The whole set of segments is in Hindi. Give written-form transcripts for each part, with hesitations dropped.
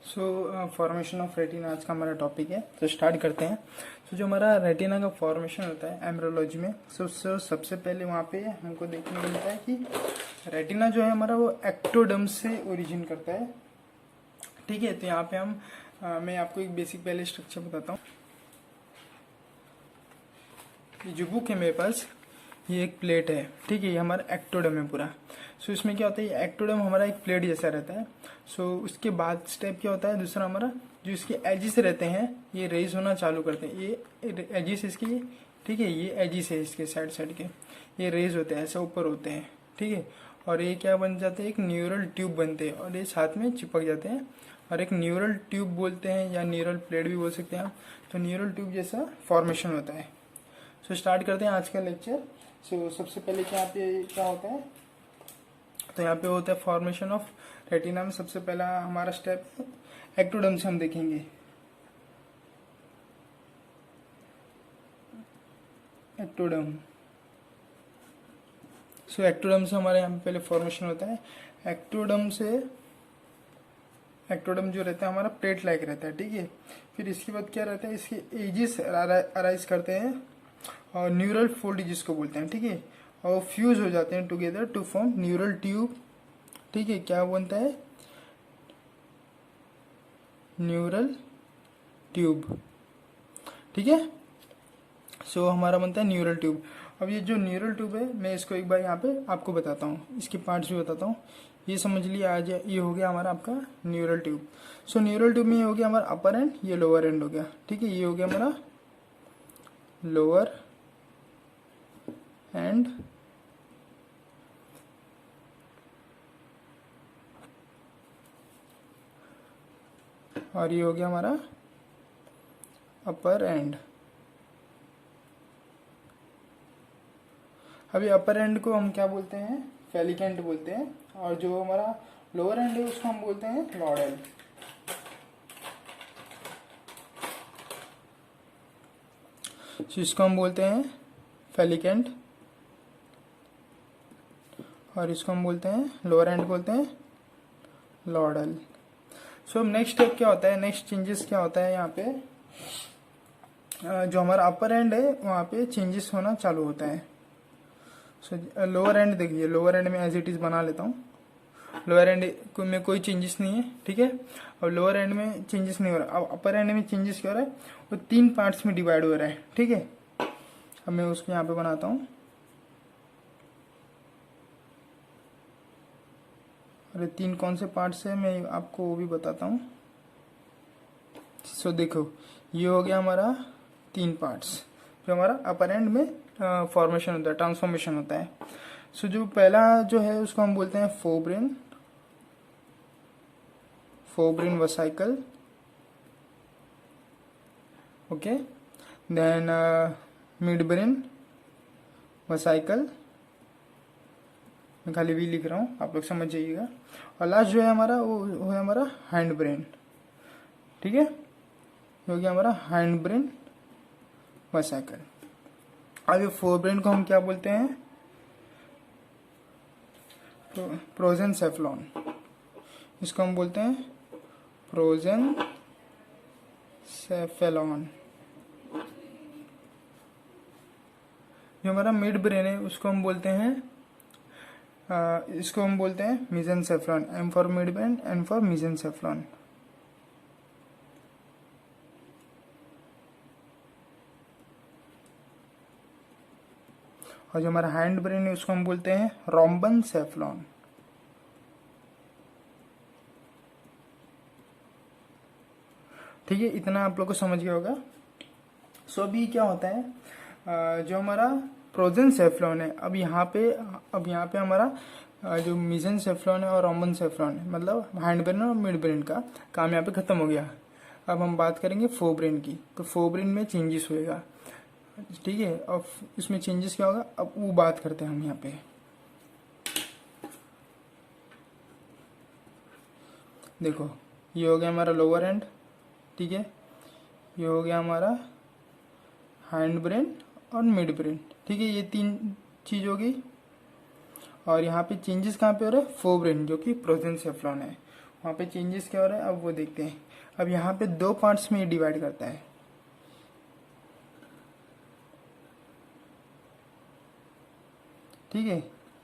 फॉर्मेशन ऑफ रेटिना आज का हमारा टॉपिक है। तो स्टार्ट करते हैं। जो हमारा रेटिना का फॉर्मेशन होता है एम्ब्रोलॉजी में, सबसे पहले वहाँ पे हमको देखने को मिलता है कि रेटिना जो है हमारा वो एक्टोडर्म से ओरिजिन करता है। ठीक है, तो यहाँ पे मैं आपको एक बेसिक पहले स्ट्रक्चर बताता हूँ। ये जो बुक है मेरे पास, ये एक प्लेट है। ठीक है, ये हमारा एक्टोडर्म है पूरा। इसमें क्या होता है, ये एक्टोडर्म हमारा एक प्लेट जैसा रहता है। उसके बाद स्टेप क्या होता है, दूसरा हमारा जो इसके एजिस रहते हैं ये रेज होना चालू करते हैं। ये एजिस इसके, ठीक है, ये एजिस है इसके साइड के, ये रेज होते हैं, ऐसे ऊपर होते हैं। ठीक है, और ये क्या बन जाते हैं, एक न्यूरल ट्यूब बनते हैं और ये साथ में चिपक जाते हैं और एक न्यूरल ट्यूब बोलते हैं या न्यूरल प्लेट भी बोल सकते हैं आप। तो न्यूरल ट्यूब जैसा फॉर्मेशन होता है। स्टार्ट करते हैं आज का लेक्चर। सबसे पहले क्या होता है, तो यहाँ पे होता है फॉर्मेशन ऑफ रेटिना में सबसे पहला हमारा स्टेप एक्टोडर्म से हम देखेंगे। एक्टोडर्म एक्टोडर्म से हमारे यहाँ पे पहले फॉर्मेशन होता है। एक्टोडर्म जो रहता है हमारा प्लेट लाइक रहता है। ठीक है, फिर इसके बाद क्या रहता है, इसके एजिस अराइज करते हैं और न्यूरल फोल्ड जिसको बोलते हैं। ठीक है, और फ्यूज हो जाते हैं together to form neural tube. ठीक है, क्या बनता है, न्यूरल ट्यूब। ठीक है, हमारा बनता है न्यूरल ट्यूब। अब ये जो न्यूरल ट्यूब है, मैं इसको एक बार यहाँ पे आपको बताता हूँ, इसके पार्ट्स भी बताता हूँ। ये समझ लिया आज, ये हो गया हमारा आपका न्यूरल ट्यूब। न्यूरल ट्यूब में ये हो गया हमारा अपर एंड, ये लोअर एंड हो गया। ठीक है, ये हो गया हमारा लोअर एंड और ये हो गया हमारा अपर एंड। अभी अपर एंड को हम क्या बोलते हैं, फेलिकेंट बोलते हैं, और जो हमारा लोअर एंड है उसको हम बोलते हैं लॉडल। इसको हम बोलते हैं फेलिकेंट और इसको हम बोलते हैं लोअर एंड बोलते हैं लॉडल। नेक्स्ट स्टेप क्या होता है, नेक्स्ट चेंजेस क्या होता है यहाँ पे, जो हमारा अपर एंड है वहाँ पे चेंजेस होना चालू होता है। लोअर एंड देखिए, लोअर एंड में एज इट इज बना लेता हूँ। लोअर एंड में कोई चेंजेस नहीं है। ठीक है, अब लोअर एंड में चेंजेस नहीं हो रहा। अब अपर एंड में चेंजेस क्या हो रहा है, वो 3 पार्ट्स में डिवाइड हो रहा है। ठीक है, अब मैं उसको यहाँ पे बनाता हूँ। अरे 3 कौन से पार्ट्स है मैं आपको वो भी बताता हूँ। देखो, ये हो गया हमारा 3 पार्ट्स जो हमारा अपर एंड में फॉर्मेशन होता है, ट्रांसफॉर्मेशन होता है। जो पहला जो है उसको हम बोलते हैं फोब्रिन वसाइकल। ओके, देन मिडब्रेन वसाइकल, मैं खाली भी लिख रहा हूँ, आप लोग समझ जाइएगा। और लास्ट जो है हमारा वो है हमारा हैंड ब्रेन। ठीक है, ये हो गया हमारा हैंड ब्रेन वसाइकल। अब ये फोरब्रेन को हम क्या बोलते हैं, प्रोजेनसेफ्लॉन। इसको हम बोलते हैं प्रोजेनसेफेलॉन। जो हमारा मिड ब्रेन है उसको हम बोलते हैं इसको हम बोलते हैं mesencephalon. M for mid brain, N for mesencephalon. और जो हमारा हैंड ब्रेन है उसको हम बोलते हैं रोम्बेनसेफ्लॉन। ठीक है, इतना आप लोग को समझ गया होगा। अभी क्या होता है, जो हमारा प्रोजेनसेफ्लॉन है, अब यहाँ पे हमारा जो मेसेनसेफ्लॉन है और रोम्बेनसेफ्लॉन है, मतलब हैंड ब्रेन और मिड ब्रेन का काम यहाँ पे खत्म हो गया। अब हम बात करेंगे फोरब्रेन की। तो फोरब्रेन में चेंजेस होएगा। ठीक है, अब इसमें चेंजेस क्या होगा, अब वो बात करते हैं हम यहाँ पे। देखो, ये हो गया हमारा लोअर एंड। ठीक है, ये हो गया हमारा हैंड ब्रेन और मिड ब्रेन। ठीक है, ये 3 चीज हो गई। और यहाँ पे चेंजेस कहाँ पे हो रहा है, फोरब्रेन जो कि प्रोजेनसेफ्लॉन है, वहाँ पे चेंजेस क्या हो रहा है अब वो देखते हैं। अब यहाँ पे 2 पार्ट्स में ये डिवाइड करता है, ठीक है।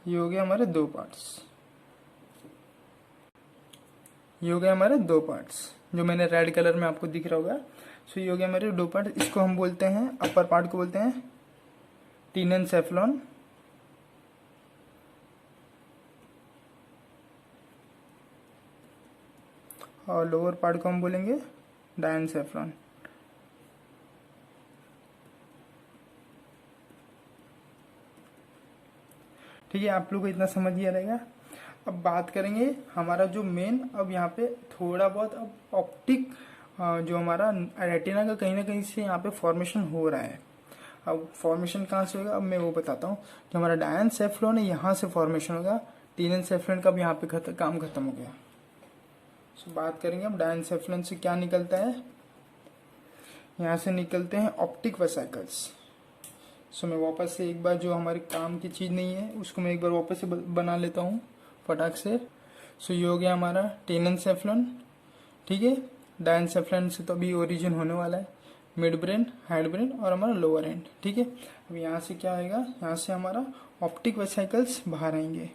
ये हो गया हमारे 2 पार्ट्स, ये हो गया हमारे 2 पार्ट्स जो मैंने रेड कलर में आपको दिख रहा होगा। सो ये हो गया हमारे 2 पार्ट। इसको हम बोलते हैं, अपर पार्ट को बोलते हैं टिनेनसेफ्लॉन, और लोअर पार्ट को हम बोलेंगे डायनसेफ्लॉन। ठीक है, आप लोग को इतना समझ ही आ रहेगा। अब बात करेंगे हमारा जो मेन, अब यहाँ पे थोड़ा बहुत अब ऑप्टिक जो हमारा रेटिना का कहीं ना कहीं से यहाँ पे फॉर्मेशन हो रहा है। अब फॉर्मेशन कहाँ से होगा अब मैं वो बताता हूँ। जो हमारा डायनसेफ्लॉन है यहाँ से फॉर्मेशन होगा, टिनेनसेफ्लॉन का भी यहाँ पे काम खत्म हो गया। सो बात करेंगे अब डायनसेफ्लॉन से क्या निकलता है। यहाँ से निकलते हैं ऑप्टिक वेसिकल्स। सो मैं वापस से एक बार, जो हमारे काम की चीज़ नहीं है उसको मैं एक बार वापस से बना लेता हूँ फटाक से। सो ये हो गया हमारा टिनेनसेफ्लॉन, ठीक है। डायनसेफ्लॉन से तो अभी ओरिजिन होने वाला है, मिड ब्रेन, हेड ब्रेन और हमारा लोअर एंड, ठीक है। अब यहाँ से क्या आएगा, यहाँ से हमारा ऑप्टिक वेसिकल्स बाहर आएंगे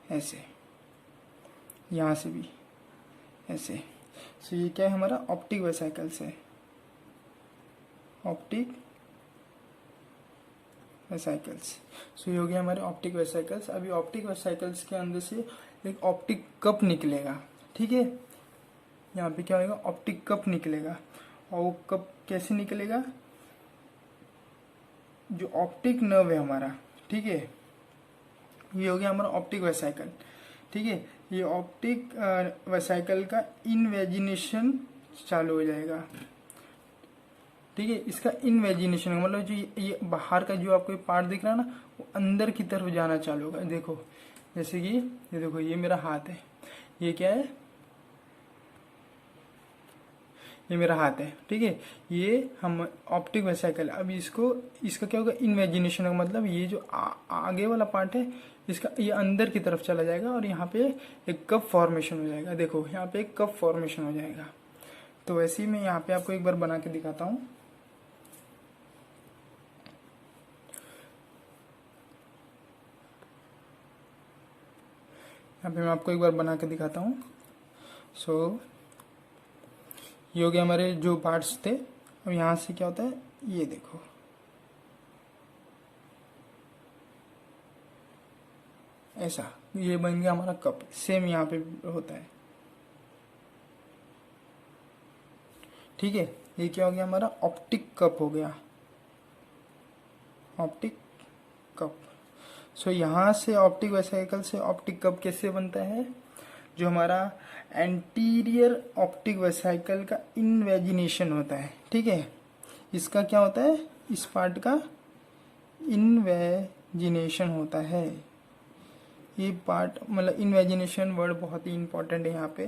ऐसे, यहाँ से भी ऐसे। सो ये क्या है हमारा ऑप्टिक वेसिकल्स है, ऑप्टिक वेसिकल्स। सो ये हो गया हमारे ऑप्टिक वेसिकल्स। अभी ऑप्टिक वेसिकल्स के अंदर से एक ऑप्टिक कप निकलेगा, ठीक है। यहाँ पे क्या होगा, ऑप्टिक कप निकलेगा। और वो कप कैसे निकलेगा, जो ऑप्टिक नर्व है हमारा, ठीक है, ये हो गया हमारा ऑप्टिक वेसिकल, ठीक है। ये ऑप्टिक वेसिकल का इनवेजिनेशन चालू हो जाएगा, ठीक है। इसका इनवेजिनेशन मतलब जो ये बाहर का जो आपको पार्ट दिख रहा है ना, वो अंदर की तरफ जाना चालू होगा। देखो जैसे कि ये देखो, ये मेरा हाथ है, ये क्या है, ये मेरा हाथ है, ठीक है। ये हम ऑप्टिक वेसिकल, अब इसका क्या होगा, इनवेजिनेशन का मतलब ये जो आगे वाला पार्ट है इसका, ये अंदर की तरफ चला जाएगा और यहाँ पे एक कप फॉर्मेशन हो जाएगा। देखो यहाँ पे एक कप फॉर्मेशन हो जाएगा। तो वैसे ही मैं यहाँ पे आपको एक बार बना के दिखाता हूँ। यहाँ पे मैं आपको एक बार बना के दिखाता हूँ। सो ये हो गया हमारे जो पार्ट्स थे। अब यहाँ से क्या होता है, ये देखो, ऐसा ये बन गया हमारा कप। सेम यहाँ पे होता है, ठीक है। ये क्या हो गया हमारा ऑप्टिक कप हो गया, ऑप्टिक कप। सो यहाँ से ऑप्टिक वेसिकल से ऑप्टिक कप कैसे बनता है, जो हमारा एंटीरियर ऑप्टिक वेसिकल का इनवेजिनेशन होता है, ठीक है। इसका क्या होता है, इस पार्ट का इनवेजिनेशन होता है। ये पार्ट मतलब इनवेजिनेशन वर्ड बहुत ही इंपॉर्टेंट है यहाँ पे,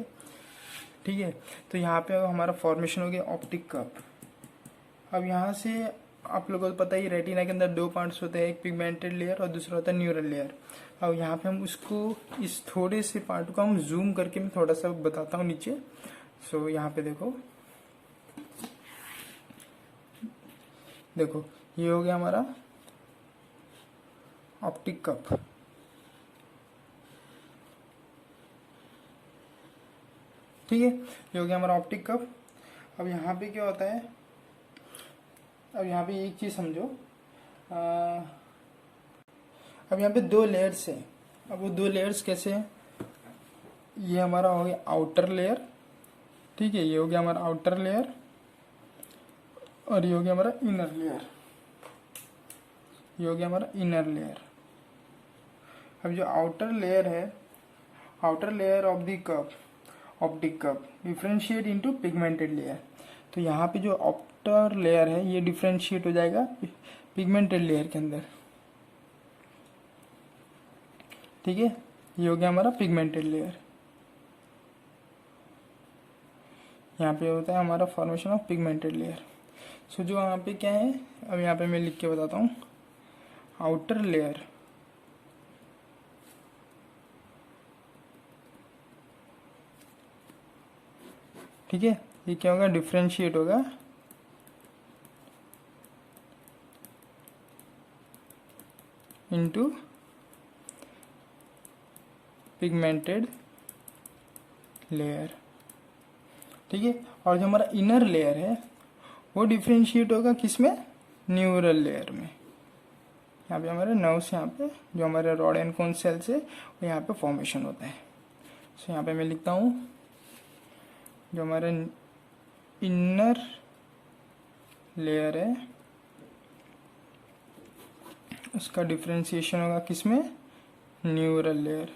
ठीक है। तो यहाँ पे हमारा फॉर्मेशन हो गया ऑप्टिक कप। अब यहाँ से आप लोगों को पता ही, रेटिना के अंदर 2 पार्ट्स होते हैं, एक पिगमेंटेड लेयर और दूसरा होता है न्यूरल लेयर। अब यहाँ पे हम उसको, इस थोड़े से पार्ट को हम जूम करके मैं थोड़ा सा बताता हूँ नीचे। सो यहाँ पे देखो, देखो ये हो गया हमारा ऑप्टिक कप, ठीक है। ये हो गया हमारा ऑप्टिक कप। अब यहाँ पे क्या होता है, अब यहाँ पे एक चीज समझो, अब यहाँ पे 2 लेयर्स है। अब वो 2 लेयर्स कैसे हैं, ये हमारा हो गया आउटर लेयर, ठीक है। ये हो गया हमारा आउटर लेयर और ये हो गया हमारा इनर लेयर, ये हो गया हमारा इनर लेयर। अब जो आउटर लेयर है, outer layer of the cup, optic cup differentiate into pigmented layer. तो यहाँ पे जो आउटर लेयर है ये डिफ्रेंशिएट हो जाएगा पिगमेंटेड लेयर के अंदर, ठीक है। ये हो गया हमारा पिगमेंटेड लेयर। यहाँ पे होता है हमारा फॉर्मेशन ऑफ पिगमेंटेड लेयर। सो जो यहाँ पे क्या है, अब यहाँ पे मैं लिख के बताता हूँ। आउटर लेयर, ठीक है, ये क्या होगा, डिफ्रेंशिएट होगा इनटू पिगमेंटेड लेयर। ठीक है, और जो हमारा इनर लेयर है वो डिफ्रेंशिएट होगा किसमें, न्यूरल लेयर में। यहाँ पे हमारे नर्व्स, यहाँ पे जो हमारे रॉड एंड कोन सेल्स है वो यहाँ पे फॉर्मेशन होता है। सो यहाँ पे मैं लिखता हूँ जो हमारा इनर लेयर है उसका डिफ्रेंशिएशन होगा किसमें, न्यूरल लेयर।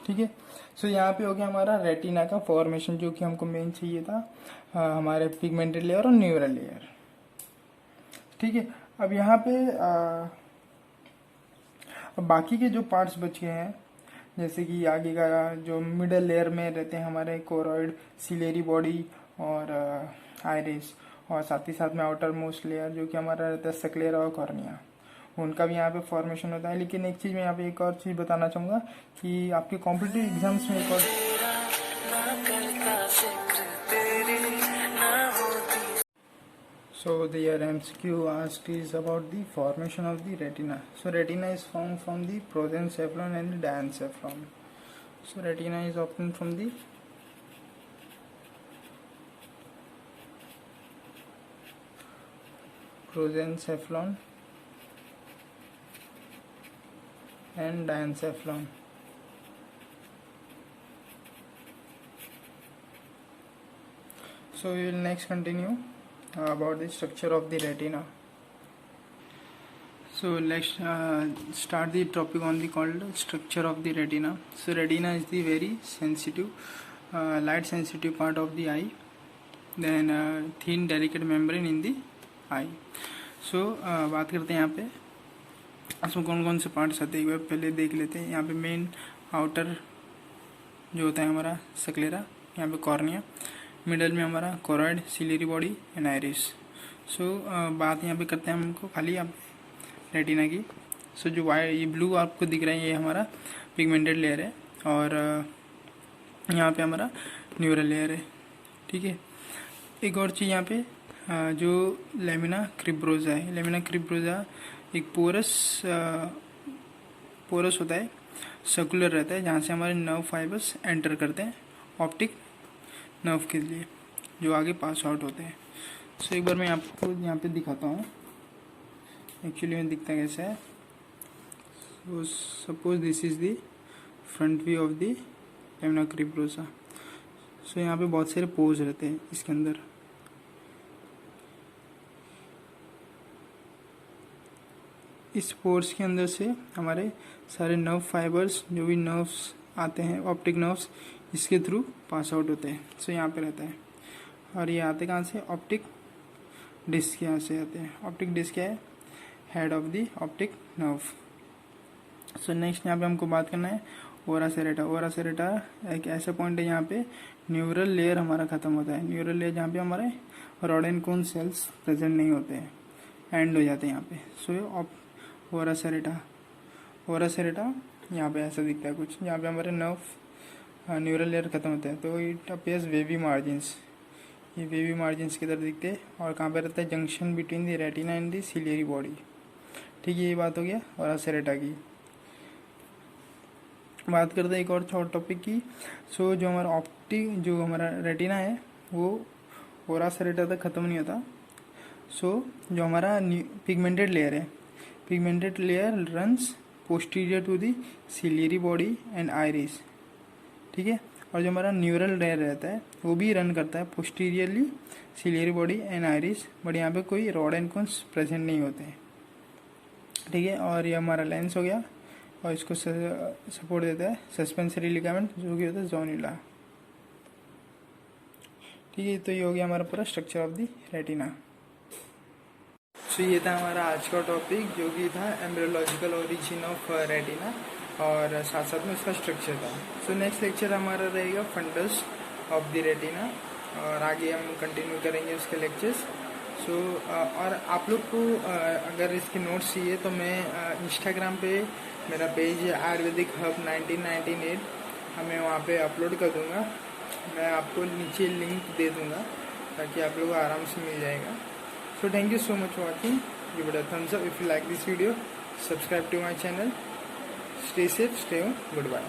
ठीक है, सो यहाँ पे हो गया हमारा रेटिना का फॉर्मेशन, जो कि हमको मेन चाहिए था हमारे पिगमेंटेड लेयर और न्यूरल लेयर। ठीक है, अब यहाँ पे अब बाकी के जो पार्ट्स बच गए हैं, जैसे कि आगे का जो मिडल लेयर में रहते हैं हमारे कोरॉइड, सिलेरी बॉडी और आइरिस, और साथ ही साथ में आउटर मोस्ट लेयर जो कि हमारा रहता है सक्लेरा और कॉर्निया, उनका भी यहाँ पे फॉर्मेशन होता है। लेकिन एक चीज़ मैं यहाँ पे एक और चीज़ बताना चाहूँगा कि आपके कॉम्पिटिटिव एग्जाम्स में एक और So the MCQ asked is about the formation of the retina. So retina is formed from the prosencephalon and the diencephalon. So retina is obtained from the prosencephalon and diencephalon. So we will next continue about the structure of the retina. So let's start the topic on the called structure of the retina. So retina is the very sensitive, light sensitive part of the eye, then thin delicate membrane in the eye. So बात करते हैं यहाँ पे इसमें कौन कौन से पार्ट्स आते हैं, एक बार पहले देख लेते हैं। यहाँ पे मेन आउटर जो होता है हमारा सक्लेरा, यहाँ पे कॉर्निया, मिडल में हमारा choroid, ciliary body and iris. So बात यहाँ पे करते हैं हमको खाली आप रेटिना की। सो जो वाइट ये ब्लू आपको दिख रहा है ये हमारा पिगमेंटेड लेयर है, और यहाँ पे हमारा न्यूरल लेयर है। ठीक है, एक और चीज़ यहाँ पे जो लेमिना क्रिब्रोजा है, लेमिना क्रिब्रोजा एक पोरस होता है, सर्कुलर रहता है, जहाँ से हमारे नर्व फाइबर्स एंटर करते हैं ऑप्टिक नर्व के लिए, जो आगे पास आउट होते हैं। सो एक बार मैं आपको यहाँ पे दिखाता हूँ एक्चुअली में दिखता कैसा है। So suppose this is the front view of the lamina cribrosa. So यहाँ पे बहुत सारे पोर्स रहते हैं इसके अंदर। इस पोर्स के अंदर से हमारे सारे नर्व फाइबर्स, जो भी नर्व्स आते हैं ऑप्टिक नर्व्स, इसके थ्रू पास आउट होते हैं। सो यहाँ पे रहता है, और ये आते कहाँ से, ऑप्टिक डिस्क यहाँ से आते हैं। ऑप्टिक डिस्क क्या है, head of the optic nerve. So next यहाँ पे हमको बात करना है ओरा सेरेटा। ओरा सेरेटा एक ऐसा पॉइंट है यहाँ पे न्यूरल लेयर हमारा खत्म होता है। न्यूरल लेयर जहाँ पे हमारे rod and cone cells present नहीं होते हैं, एंड हो जाते हैं यहाँ पे। सो ओरा सेरेटा, ओरा सेरेटा यहाँ पे ऐसा दिखता है कुछ, यहाँ पे हमारे न्यूरल लेयर खत्म होता है। तो इट अपेयर्स वेवी मार्जिन्स, ये वेवी मार्जिन्स की तरह दिखते हैं, और कहाँ पे रहता है, junction between the retina and the ciliary body. ठीक है, ये बात हो गया ओरा सेरेटा की। बात करते हैं एक और छोटा टॉपिक की। सो जो हमारा जो हमारा रेटिना है वो ओरा सेरेटा तक ख़त्म नहीं होता। सो जो हमारा पिगमेंटेड लेयर है, pigmented layer runs posterior to the ciliary body and iris. ठीक है, और जो हमारा न्यूरल लेयर रहता है वो भी रन करता है posteriorly ciliary body and iris, but यहाँ पे कोई रॉड एंड कोन्स प्रेजेंट नहीं होते हैं। ठीक है, और ये हमारा लेंस हो गया, और इसको सपोर्ट देता है सस्पेंसरी लिगामेंट, जो कि होता है जोनुला। ठीक है, तो ये हो गया हमारा पूरा स्ट्रक्चर ऑफ द रेटिना। सो ये था हमारा आज का टॉपिक, जो कि था एम्ब्रियोलॉजिकल ओरिजिन ऑफ रेटिना, और साथ साथ में उसका स्ट्रक्चर था। सो नेक्स्ट लेक्चर हमारा रहेगा फंडस ऑफ द रेटिना, और आगे हम कंटिन्यू करेंगे उसके लेक्चर्स। सो और आप लोग को अगर इसके नोट्स चाहिए तो मैं इंस्टाग्राम पे मेरा पेज है आयुर्वेदिक हब 1998, हमें वहाँ पे अपलोड कर दूँगा। मैं आपको नीचे लिंक दे दूँगा ताकि आप लोगों को आराम से मिल जाएगा। So thank you so much for watching. Give it a thumbs up if you like this video. Subscribe to my channel. Stay safe, stay home. Goodbye.